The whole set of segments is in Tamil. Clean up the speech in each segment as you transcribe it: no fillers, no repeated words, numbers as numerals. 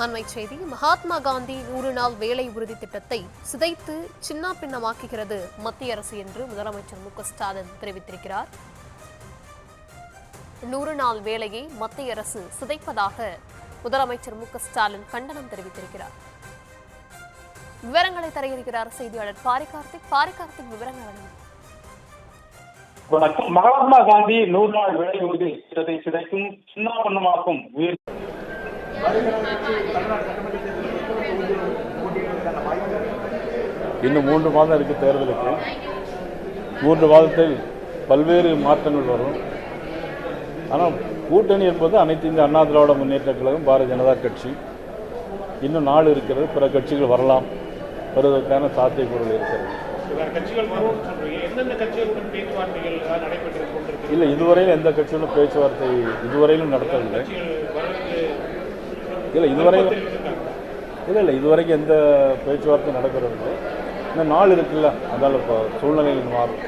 அண்மை செய்தி. மகாத்மா காந்தி 100 நாள் வேலை உறுதி திட்டத்தை சிதைத்து சின்னாபின்னமாக்குகிறது மத்திய அரசு என்று முதலமைச்சர் மு.க.ஸ்டாலின் தெரிவித்திருக்கிறார். 100 நாள் வேலையை மத்திய அரசு சிதைப்பதாக முதலமைச்சர் மு.க.ஸ்டாலின் கண்டனம் தெரிவித்திருக்கிறார். விவரங்களை தர இருக்கிறார் செய்தியாளர் பாரிகார்த்திக். விவரங்கள் வணக்கம். மகாத்மா காந்தி 100 நாள் வேலை உறுதி திட்டத்தை சிதைக்கும் சின்னாபின்னமாக்கும் இன்னும் 3 மாதம் இருக்கு தேர்தலுக்கு. 3 மாதத்தில் பல்வேறு மாற்றங்கள் வரும். ஆனால் கூட்டணி என்பது அனைத்து இந்திய அண்ணா திராவிட முன்னேற்ற கழகம், பாரதிய ஜனதா கட்சி, இன்னும் நாள் இருக்கிறது. பிற கட்சிகள் வரலாம், வருவதற்கான சாத்தியக்கூறுகள் இருக்கிறது. இல்லை, இதுவரையில் எந்த கட்சியிலும் பேச்சுவார்த்தை இதுவரையிலும் நடத்தவில்லை. இல்லை இதுவரைக்கும் எந்த பேச்சுவார்த்தை நடக்கிறதில்லை. இன்னும் நாள் இருக்குல்ல, அதனால் இப்போ சூழ்நிலைகள் மாறும்.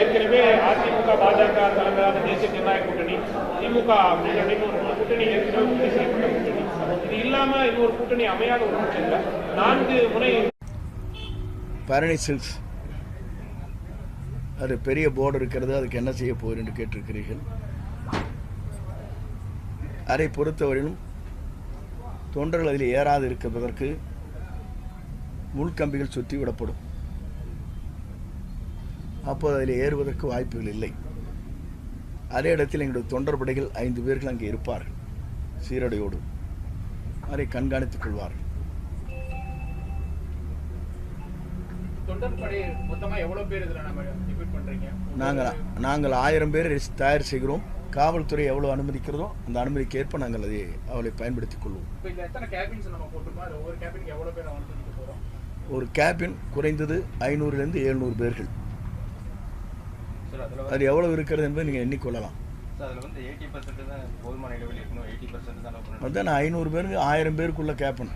ஏற்கனவே அதிமுக பாஜக தலைமையிலான தேசிய ஜனநாயக கூட்டணி, திமுக கூட்டணி ஏற்கனவே செய்யப்பட்ட கூட்டணி. இது இல்லாம இன்னொரு கூட்டணி அமையாத ஒரு பட்சத்தில் 4 முறை பரணி சில்க்ஸ் அது பெரிய போர்டு இருக்கிறது, அதுக்கு என்ன செய்ய போகிறேன் என்று கேட்டிருக்கிறீர்கள். அதை பொறுத்தவரையிலும் தொண்டர்கள் அதில் ஏறாது இருப்பதற்கு முள்கம்பிகள் சுற்றி விடப்படும். அப்போது அதில் ஏறுவதற்கு வாய்ப்புகள் இல்லை. அதே இடத்தில் எங்களுடைய தொண்டர் படைகள் 5 பேர்கள் அங்கே இருப்பார்கள், சீரடையோடு. அதை கண்காணித்துக் கொள்வார்கள். நாங்கள் 1000 பேர் தயார் செய்கிறோம். காவல்துறை எவ்வளவு அனுமதிக்கிறதோ அந்த அனுமதிக்கு ஏற்ப நாங்கள் அவளை பயன்படுத்திக் கொள்வோம். ஒரு கேபின் குறைந்தது 500 - 700 பேர்கள். அது எவ்வளவு இருக்கிறது என்பதை நீங்கள் எண்ணிக்கொள்ளலாம். அதான் 500 பேருக்கு 1000 பேருக்குள்ள கேபின்.